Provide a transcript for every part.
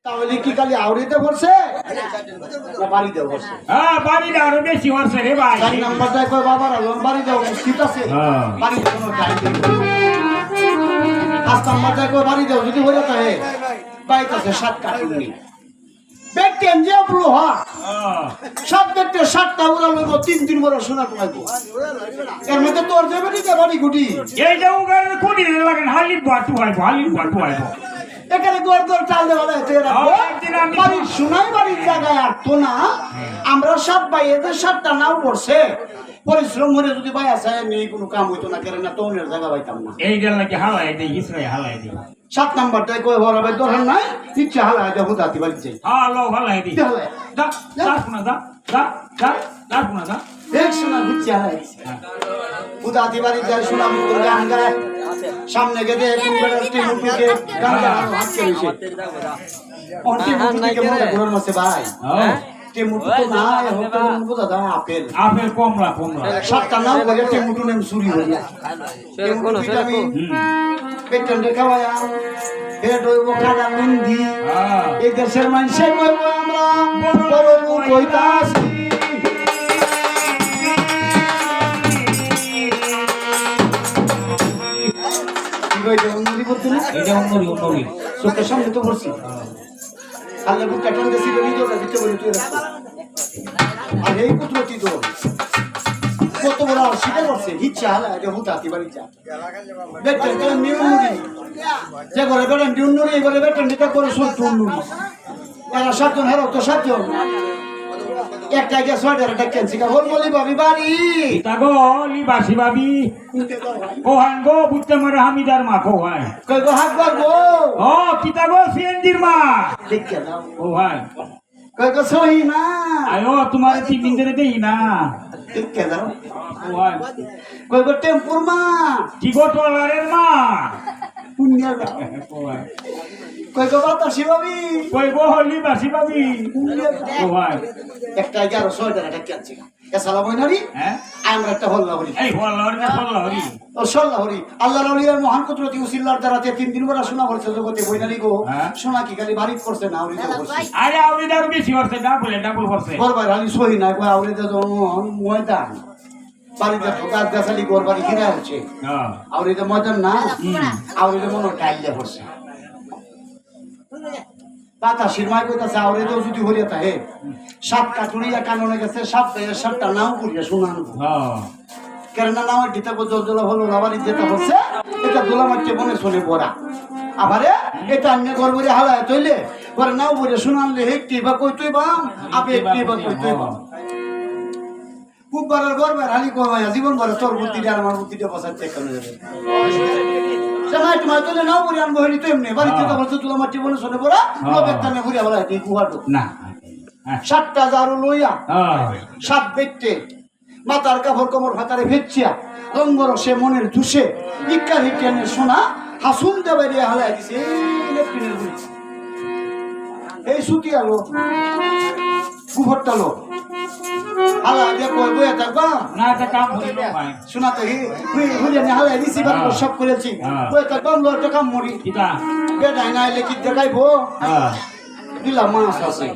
তাহলে কি খালি আউরিতে পড়ছে না বাড়িতে পড়ছে? হ্যাঁ বাড়িতে আরো বেশি হচ্ছে রে ভাই। 4 নাম্বারটায় কয় বাবার আলোন বাড়িতে উপস্থিত আছে, বাড়িতে কোনো টাইম নেই। 5 নাম্বারটায় কয় বাড়িতে যদি হয়ে থাকে বাইতে আছে 7 কার্টুন নেই। বেটেন যে পুরো হ্যাঁ সব বেটে 7টা উড়া লইব 3 বড় সোনা পাইবো। এর মধ্যে তোর দেবে নিতে বাড়ি গুটি এই যে উগার কোনি লাগেন হালির বাটু আইবো হালির বাটু আইবো। এখানে গোর গোর চাল দেওয়া বাড়ি শোনাই বাড়ির জায়গায় আর তো না। আমরা সব ভাই এদের 7টা নাও পড়ছে পরিশ্রম করে যদি ভাই আসে নেই কোনো কাম হইতো না কেন না তোনের জায়গা পাইতাম না। এই যে লাগে হালাই দেই ইসরাই হালাই দেই 7 নাম্বারটায় কই বরাবে দরকার নাই ইচ্ছা হালাই দেবো দাতি বাড়ি যাই হ্যালো হালাই দেই দা দা শোনা দা দা দা দা শোনা দা দেখ শোনা ইচ্ছা হালাই উদাতি বাড়ি যায় শোনা মুখ গান গায় সামনে গেদে কুমড়াটি মুখে গান গায় হাত চলেছে অন্টি মুখে মনে ঘোরার মাসে ভাই টেমুটু তো না হতো মুখ দাদা আপেল আপেল কমলা কমলা 7টা নাও বলে টেমুটু নেম চুরি হই টেমুটু ভিটামিন পেটন দেখাওয়া হেড হইব কালা লুঙ্গি এই দেশের মানুষে কইব আমরা বড় লোক হইতাছি। চোখের সামনে তো পড়ছি আল্লাহ বুকটা টান দিয়েছিল নিজেরা দিতে বলে তুই আর এই কুদরতি তো কত বড় স্বীকার করছে ইচ্ছা হালা এটা হুতাতি বাড়ি যা দেখতেন তো নিউনুরি যে ঘরে বেড়ান নিউনুরি এই ঘরে বেড়ান দিতে করে সব টুনুরি এরা 7 জন হেরো তো 7 জন একটা গ্যাস ওয়াটার একটা ক্যান্সিকা হল বলি ভাবি বাড়ি তাগো লিবাসি ভাবি কোহান গো বুঝতে মরে হামিদার মা কোহান কই গো হাত গো ও কিতা গো সিএনজির মা দেখকে দাও কোহান কই গো সহি না আয়ো তোমার টিফিন ধরে দেই না দেখকে দাও কোহান কই গো টেম্পুর মা কি গো টলারের মা পুণ্যা দাও কোহান কই গো বাতাসি ভাবি কই গো লিবাসি ভাবি কোহান একটা 1100 একটা ক্যান্সিকা এসালা বইনারি হ্যাঁ আমরা একটা হল্লা হরি এই হল্লাহরি না হল্লাহরি ও সল্লাহরি আল্লাহর ওলিয়ার মহান কুদরতি উসিল্লার দ্বারাতে 3 দিন বড় শোনা করছে জগতে বইনারি গো শোনা কি খালি বাড়ি করছে না আউরি করছে আরে আউরি দার বেশি হচ্ছে ডাবল করছে বরবার আলি সহি না কই আউরি দে ময়দান বাড়িতে ঠোকা গাছালি গোর বাড়ি ঘিরে আছে হ্যাঁ আউরি দে ময়দান না আউরি দে মনে টাইল দে পড়ছে বাতাসির মাই কইতাছে আউরি দে যদি হরিয়া তাহে 7 কাটুরিয়া কাননে গেছে 7টা নাও করিয়া শুনান হ্যাঁ কেননা নাও দিতে কো জলজলা হলো লাবারি যেটা হচ্ছে এটা দোলামাচ্ছে বনে শুনে পড়া আবারে এটা অন্য গর্বরে হালায় তইলে পরে নাও বলে শুনানলে হেকটি বা কই তুই বাম আপে একটি বা কই তুই বাম খুব বড় গর্বের হালি কই জীবন বড় তোর বুদ্ধিটা আর আমার বুদ্ধিটা বসাতে কেন যাবে সময় তোমার তইলে নাও বলে আনবো হলি তো এমনি বাড়িতে তো বলছো দোলামাচ্ছে বনে শুনে পড়া লোকের কানে ঘুরে বলা তুই কুহাটো না 7টা জারু লইয়া হ্যাঁ 7 ব্যক্তি মাতার কাপড় কোমর ফাতারে ভেচ্ছিয়া রঙ্গর সে মনের ধুসে ইক্কা হিটিয়ানে সোনা হাসুন দেবারিয়া হালাই দিছে এই সুতি আলো কুভরটা লো হালা দিয়ে কই বইয়া থাকবা না এটা কাম হইল ভাই শোনা তো হুলিয়ানে হালাই দিছি বার সব করেছি বইয়া থাকবা লো একটা কাম মরি কিতা বেডাই না এলে কি দেখাইবো হ্যাঁ দিলা মাছ আছে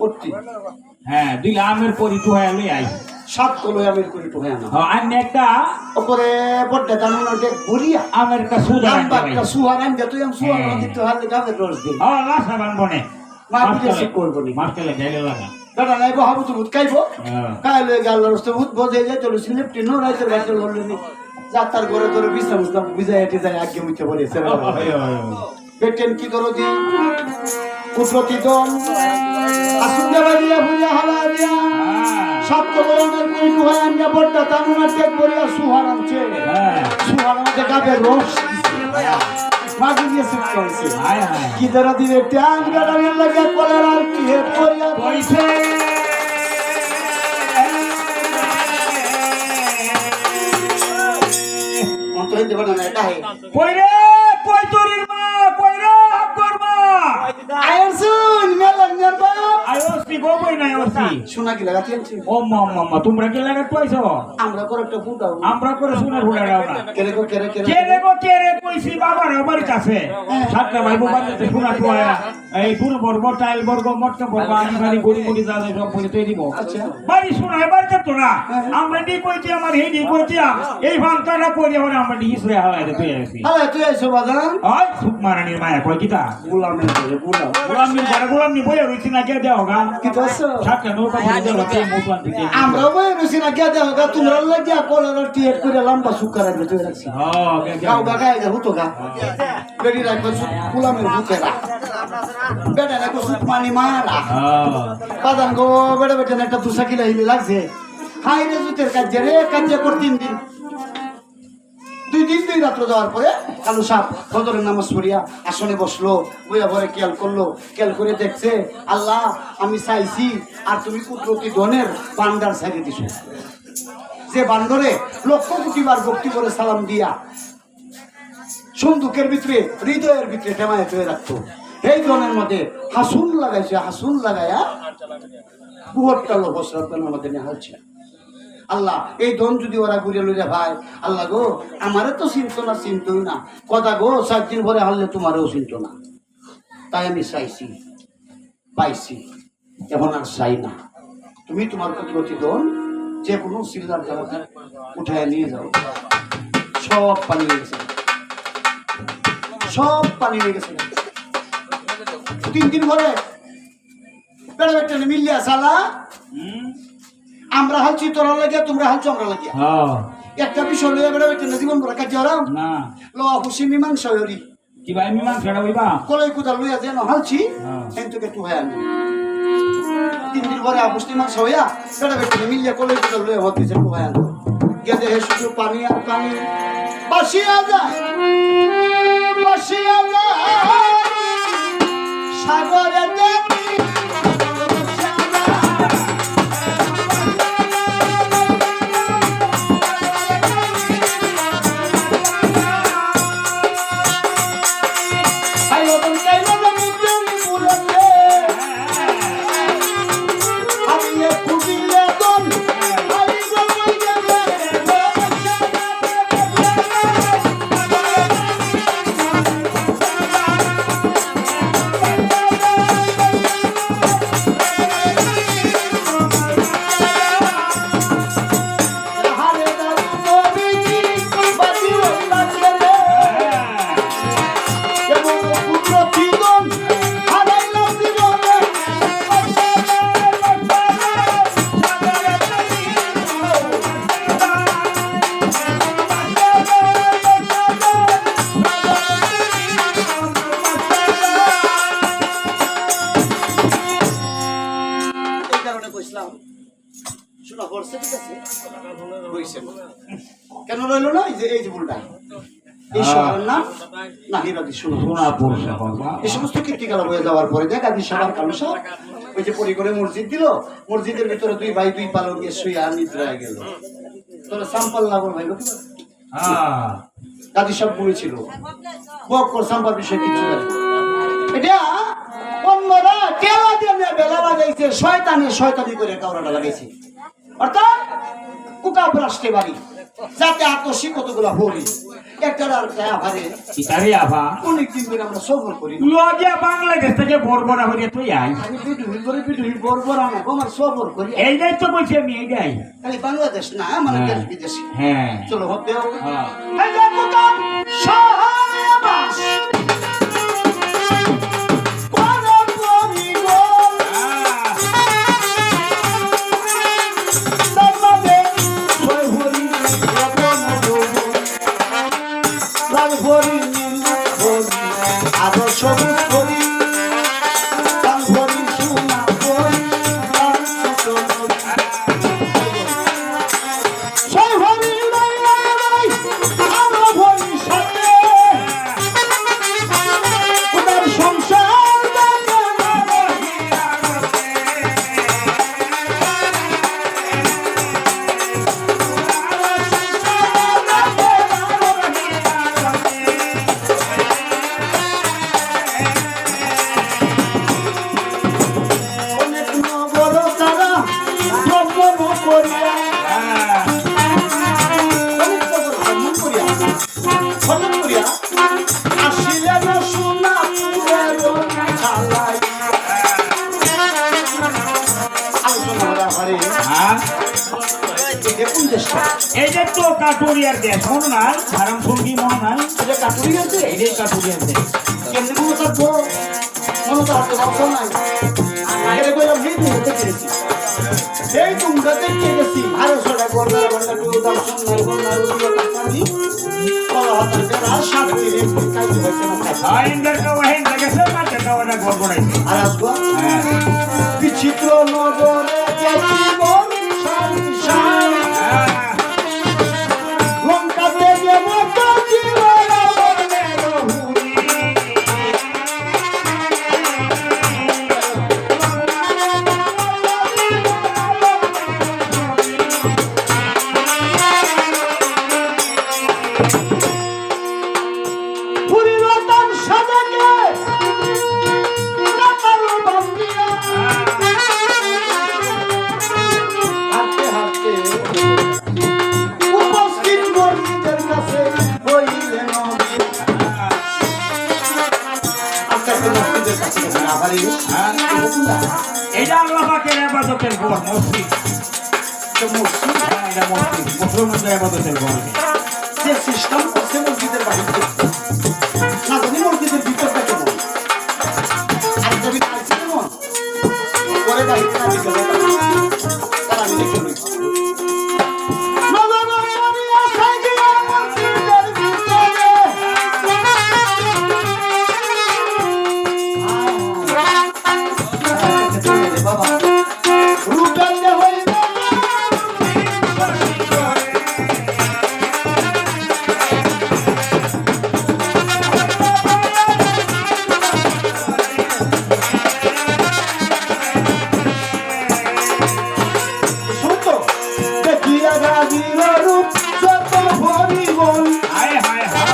ওটি হ্যাঁ দিলা আমের পরি তো হয় লই আই 7 কলো আমের করি তো হয় না হ্যাঁ আর একটা ওপরে বড়টা দানুন ওটা ঘুরিয়া আমের কা সুদা একটা সুহার আন তুই আমি সুহার দিতে হালে গাবে রোজ দিন হ্যাঁ লাসা বানবনে মা বুঝে সে করব নি মাস্টারে যাইলে লাগা দাদা নাই বাবু তো ভূত খাইবো কাইলে গাল রস্তে ভূত বজে যায় তো স্লিপটি নো রাইতে রাইতে লড়লেনি যাতার ঘরে তোর বিশ্রাম মুস্তাম বুঝাই এটে যায় আগে মুইতে বলে সেরা বেটেন কি দরদি কুদরতি দন আসুন দেবারিয়া বুঝা হালা দিয়া সব কবরনের কই দুহাই আনিয়া বড়টা তানুনা টেক করিয়া সুহার আনছে সুহার মধ্যে গাবে রস মাগি দিয়ে সুখ করছে কি দ্বারা দিবে ট্যাং গাড়ার লাগে কলের আর কি হে করিয়া কইছে অন্ত হইতে পারে না এটা হে কই রে কই তোরির মা কই রে আব্বার মা আইসুন মেলা নিয়ার বাপ আইওসি গো বই নাই ওসি শোনা কি লাগাতে আনছি ও মাম্মা তোমরা কি লাগা পাইছো আমরা করে একটা ফুটাও আমরা করে শুনে ভুলে দাও না কেরে গো কেরে কে রে কইছি বাবার আমার কাছে সাতটা ভাই বোন বাড়িতে শোনা তো এই ফুল বর্গ টাইল বর্গ মটকা বর্গ আমি বাড়ি গড়ি গড়ি যা যায় সব বলে তৈরি দিব আচ্ছা বাড়ি শোনা এবার তো না আমরা ডি কইছি আমার হেই ডি কইছি এই ভাঙতাটা করি আমরা আমরা ডি ইসরে হালাইতে পেয়ে গেছি আরে তুই আইছো বাজান ওই সুপ মারানির মায়া কই কিতা গোলামের ঘরে গোলাম গোলাম নি বইয়া রইছি না কে দেও গা কি করছো সাতটা নৌকা বলে দেও তে মোটন দিকে আমরা বই রুসি না কে দেও গা তোমরা লাগিয়া কলার টিয়েট করে লম্বা সুকার রাখবে তুই রাখছি হ্যাঁ কে গাও গা গায় গা হুতো গা বেডি রাখবে গোলামের বুকে রাখ বেটা রাখো সুপ পানি মারা হ্যাঁ বাজান গো বেটা বেটা একটা দুসা কিলা হিলে লাগছে হাই রে জুতের কাজে রে কাজে কর 3 দিন 2 দিন 2 রাত্র যাওয়ার পরে কালু সাপ ফজরের নামাজ পড়িয়া আসনে বসলো বইয়া ভরে খেয়াল করলো খেয়াল করে দেখছে আল্লাহ আমি চাইছি আর তুমি কুদরতি ধনের বান্দার ছাড়িয়ে দিছো যে বান্দরে লক্ষ কোটি বার ভক্তি করে সালাম দিয়া সন্দুকের ভিতরে হৃদয়ের ভিতরে টেমায় চয়ে রাখতো এই ধনের মধ্যে হাসুন লাগাইছে হাসুন লাগাইয়া বুহরটা লোক আমাদের নেওয়া হচ্ছে আল্লাহ এই ধন যদি ওরা ঘুরে লইয়া ভাই আল্লাহ গো আমারে তো চিনত না চিন্তই না কথা গো 7 দিন পরে হারলে তোমারও চিনত না তাই আমি চাইছি পাইছি এখন আর চাই না তুমি তোমার কুদরতি ধন যে কোনো সিল্লার জায়গাতে উঠায় নিয়ে যাও সব পানি হয়ে গেছে সব পানি হয়ে গেছে 3 দিন পরে বেড়া বেটা মিলিয়া সালা আমরা হালছি তোরা লাগিয়া তোমরা হালছো আমরা লাগিয়া হ্যাঁ একটা বিষয় লইয়া বেড়া বেটা জীবন ভরা কাজ ওরা না লো খুশি মীমাংসা হরি কি ভাই মিমান ছড়া হইবা কলাই কুদা লইয়া যেন হালছি হ্যাঁ কিন্তু একটু হয় আমি 3 দিন পরে আপুষ্টি মাংস হইয়া বেড়া বেটা মিলিয়া কলাই কুদা লইয়া হতে যে একটু হয় গেদে হে শুধু পানি আর পানি বাসিয়া যায় সাগরে দেখি কেন রইল না এই যে ভুলটা এই শহরের নাম নাহিরাদি সোনাপুর এই সমস্ত কীর্তিকালা হয়ে যাওয়ার পরে দেখ আদি সবার কালুসা ওই যে পরি করে মসজিদ দিল মসজিদের ভিতরে 2 ভাই 2 পালক গিয়ে শুয়ে আর নিদ্রায় গেল তোরা সাম্পাল লাগল ভাই হ্যাঁ দাদি সব বলেছিল বক কর সাম্পাল বিষয় কিছু জানে এটা অন্যরা কেলা দিয়ে বেলা বাজাইছে শয়তানি করে কাউরাটা লাগাইছে অর্থাৎ কুকা ব্রাস্টে বাড়ি যাতে আকর্ষি কতগুলো হরি একটা আর আভারে ইতারে আভা অনেকদিন ধরে আমরা সফর করি লগিয়া বাংলাদেশ থেকে বরবরা হইয়া তুই আই আমি পিটুই বরবর আমার সফর করি এইটাই তো বলছি আমি এইটাই খালি বাংলাদেশ না মানে দেশ বিদেশে হ্যাঁ চলো হতে হবে হ্যাঁ এই যে কুকা শহরে বাস সবুজ করি সোনা করি সেই ভরি আরো ভরি সাথে চেষ্টা এই যে তো কাটুরিয়ার দেশ মনে নাই হারাম সঙ্গী মনে নাই এটা কাটুরি আছে এই কাটুরিয়ার দেশ কেমনি মনে থাকবো মনে তো হাতে ভাবছো নাই আগে বললাম এই তোমরা দেখতে গেছি 1200 টাকা ঘন্টা টুকু দাম শুনলাই বললাই আইনদার কা ওহেন দেখেছে মাঠে কাওয়াটা গড়গড়াইছে আর আসবো বিচিত্র নগরে গেছি বর্ষার শান লঙ্কা বেগে মতো জীবন বনের হুরি পুরী রতন সাজাকে রাতারু বান্দিয়া হাঁটতে হাঁটতে উপস্থিত মসজিদের কাছে হইলেন নবী। আস্তে আস্তে মসজিদের কাছে গেছেন, আবার এই এটা আল্লাহ পাকের ইবাদতের ঘর মসজিদ তো মসজিদ এটা মসজিদ মুসলমানদের ইবাদতের ঘর যে সিস্টেম করছে মসজিদের বাড়িতে না জানি মসজিদের ভিতরটা কেমন আর যদি আছে কেমন পরে বাড়িতে না বিকেলে তারা আমি দেখে লই বাবা রূপালে হইবে শুনতো দেখিয়া গাজির রূপ যত ভরিবন হায় হায় হায়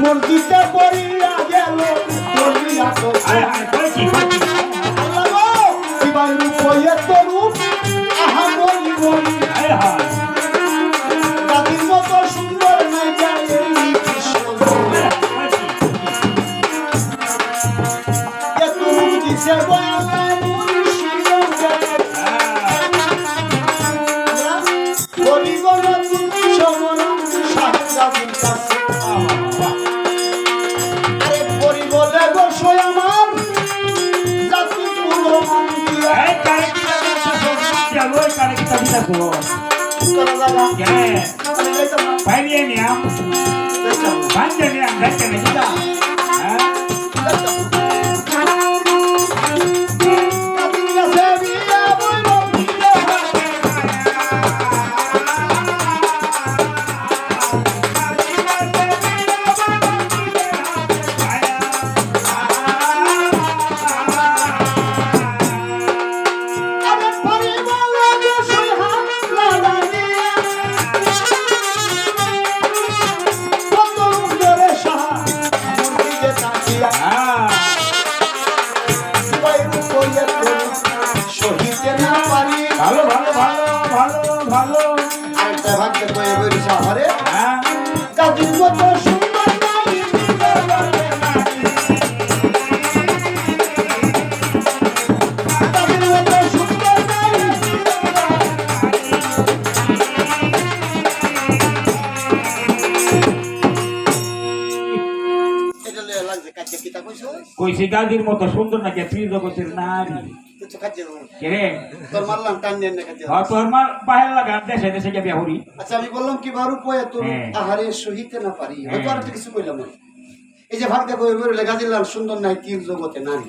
মসজিদে পড়িয়া গেল পড়িয়া তো হায় হায় কইছি আল্লাহ কিবাই রূপ এত রূপ আহা বলিবন হায় হায় গাজির মতো সুন্দর নাই যায় এই কৃষ্ণ এত রূপ দিছে বয়ালা মুর্শিদ পরিগণ সমন শাহজাদির কাছে আরে পরিগণে বসে আমার জাতি পুরো মন্দিরা এই কারে কি চলো এই কারে কি তাবিতা কো তোরা দাদা কে আমি যাইতাম না বাইরে নিয়াম যাইতাম না বান্দে নিয়াম দেখতে না কিটা হ্যাঁ যাইতাম না জাতির কাছে বিয়া বইল বিয়া আরে পরিগণে বসে হাত লাগাইয়া কত উজরে সাহা মুর্শিদে তাকিয়া বাইরু কইয়া তো শহীদে না পারি ভালো ভালো ভালো ভালো ভালো আরেকটা ভাগতে কয়ে বইরিস আমারে হ্যাঁ গাজির মতো সুন্দর নাই গাজির মতো সুন্দর নাই এটা লয়ে লাগছে কাছে কিতা কইছো কইছি গাদির মতো সুন্দর নাকি ত্রিজগতের নারী কিছু কাছে কে রে তোর মারলাম টান নিয়ে না কাছে তোর মার পাহের লাগা দেশে দেশে কে বিয়া হরি আচ্ছা আমি বললাম কি বারু পয়ে তোর হ্যাঁ। আহারে সহিতে না পারি হয়তো আর একটা কিছু কইলাম না এই যে ভাগ দেখো এবারে গাজিলাল সুন্দর নাই তীর জগতে নারী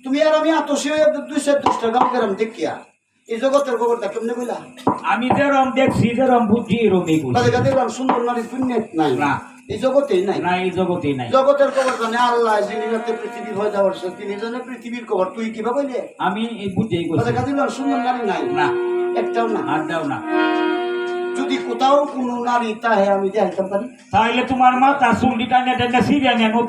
তুমি আর আমি আতসী হয়ে 210 টাকা গেলাম দেখিয়া এই জগতের খবরটা কেমনে কইলা আমি যেরম দেখছি যেরম বুঝি এরম এই বুঝি গাজিলাল সুন্দর নারী শূন্য নাই না। এই জগতেই নাই না এই জগতেই নাই জগতের খবর জানে আল্লাহ যিনি রাতে পৃথিবী হয়ে যাওয়ার শেষ, তিনি জানে পৃথিবীর খবর তুই কিভাবে কইলে আমি এই বুঝেই করছি গাজিলাল সুন্দর নারী নাই না একটাও না আর দাও না যদি কোথাও কোনো নারী তাহে আমি দেখাইতে পারি তাহলে তোমার মাথা চুলটি টানে টানে সিরিয়া নেন